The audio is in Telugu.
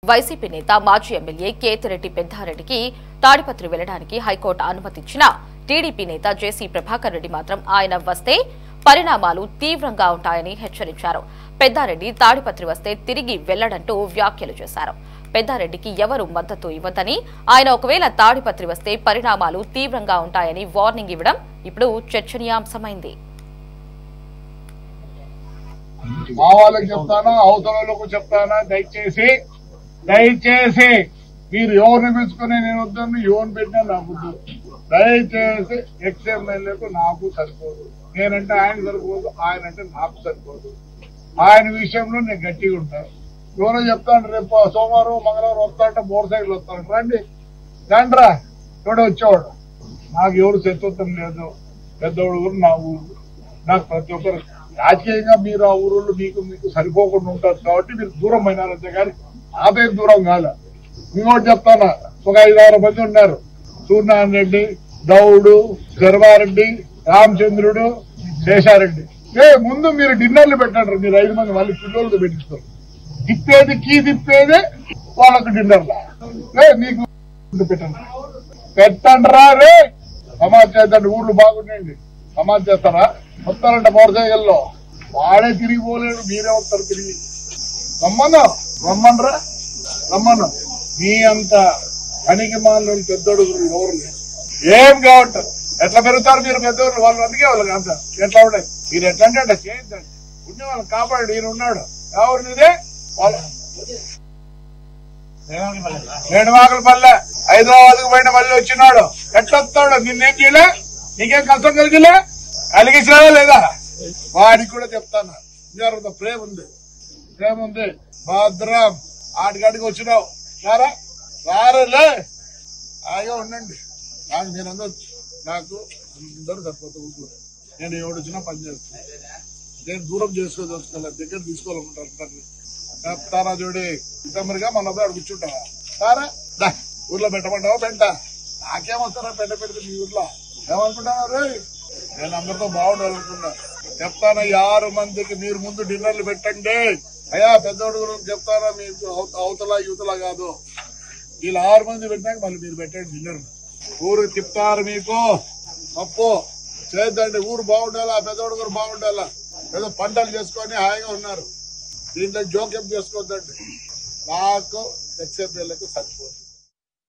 వైసీపీ నేత మాజీ ఎమ్మెల్యే కేతిరెడ్డి పెద్దారెడ్డికి తాడిపత్రి వెళ్లడానికి హైకోర్టు అనుమతిచ్చినా టీడీపీ నేత జేసీ ప్రభాకర్ రెడ్డి మాత్రం ఆయన వస్తే పరిణామాలు తీవ్రంగా ఉంటాయని హెచ్చరించారు. పెద్దారెడ్డి తాడిపత్రి వస్తే తిరిగి వెళ్లడంటూ వ్యాఖ్యలు చేశారు. పెద్దారెడ్డికి ఎవరు మద్దతు ఇవ్వదని, ఆయన ఒకవేళ తాడిపత్రి వస్తే పరిణామాలు తీవ్రంగా ఉంటాయని వార్నింగ్ ఇవ్వడం ఇప్పుడు చర్చనీయాంశమైంది. మా వాళ్ళకి చెప్తానా, అవసరాలకు చెప్తానా, దయచేసి మీరు ఎవరిని పిలుచుకుని నేను వద్దని ఎవరిని పెట్టినా నాకు వద్దు. దయచేసి ఎక్స్ఎమ్మెల్యేకు నాకు సరిపోదు. నేనంటే ఆయన సరిపోదు, ఆయన అంటే నాకు సరిపోదు. ఆయన విషయంలో నేను గట్టిగా ఉంటాను. ఎవరో చెప్తాను రేపు సోమవారం మంగళవారం వస్తాంటే మోటార్ సైకిల్ వస్తాను, రండి రండ్రా ఎవడో వచ్చేవాడు. నాకు ఎవరు శత్రుత్వం లేదు. పెద్దవాడు ఊరు నా ఊరు. నాకు ప్రతి ఒక్కరు రాజకీయంగా మీరు ఆ ఊరు మీకు సరిపోకుండా ఉంటారు కాబట్టి మీరు దూరం అయినారంతే కానీ నాపేం దూరం కాలే. ఇంకోటి చెప్తానా, ఒక 5-6 మంది ఉన్నారు. సూర్యనారాయణ రెడ్డి, దౌడు, గర్వారెడ్డి, రామచంద్రుడు, శేషారెడ్డి. ముందు మీరు డిన్నర్లు పెట్టండి. మీరు 5 మంది మళ్ళీ పిల్లలతో పెట్టిస్తారు. తిప్పేదే వాళ్ళకు డిన్నర్లా మీకు పెట్టండి రా రే. సమాజ్ చేద్దండి, ఊర్లు బాగుండండి. సమాజ్ చేస్తారా? వస్తారంట మోటార్ సైకిల్లో. వాడే తిరిగిపోలేడు, మీరే వస్తారు తిరిగి. రమ్మను. మీ అంత పనికి మాలను పెద్దోడు ఎవరు ఏం కావట్లేదు. ఎట్లా పెరుగుతారు మీరు పెద్దోళ్ళు? వాళ్ళు అందుకే వాళ్ళకి అంత ఎట్లా ఉండే. మీరు ఎట్లా అంటే అట్లా చేయొద్దండి. ఉండే వాళ్ళని కాపాడు. ఈయన ఉన్నాడు ఎవరినిదే నేడుమాకలపల్లె హైదరాబాద్ కు పోయిన మళ్ళీ వచ్చినాడు. ఎట్లా వస్తాడు? నిన్నేం చేయలే? నీకేం కష్టం కలిగించినావా లేదా? వాడికి కూడా చెప్తాను, ప్రేమ ఉంది. భద్రం ఆడికాడికి వచ్చినావు రారేలే, హాయిగా ఉండండి. మీరందరూ నాకు అందరూ సరిపోతుంది. నేను ఎవడు వచ్చినా పని చేస్తాను. నేను దూరం చేసుకోదలుచుకోవాలి, దగ్గర తీసుకోవాలనుకుంటాను. చెప్తారా చూడి ఇంతమరిగా మన అబ్బాయి కూర్చుంటావా? సారా ఊర్లో పెట్టమంటావా? పెంట నాకేమొస్తారా పెంట పెడితే మీ ఊర్లో ఏమనుకుంటున్నారు? నేను అందరితో బాగుండాలనుకున్నా. చెప్తాను 6 మందికి మీరు ముందు డిన్నర్లు పెట్టండి. అయ్యా పెద్దోడు గురించి చెప్తారా, మీకు అవతల యువతల కాదు. వీళ్ళు 6 మంది పెట్టినాక మళ్ళీ మీరు పెట్టండి డిన్నర్. ఊరు తిప్పుతారు మీకు తప్పు చేద్దండి. ఊరు బాగుండాలా, పెద్దోడు గురు బాగుండాలా. ఏదో పంటలు చేసుకొని హాయిగా ఉన్నారు. దీంట్లో జోక్యం చేసుకోవద్దండి. నాకు ఎక్స్ఎమ్మెల్యేలకు సరిపోతుంది.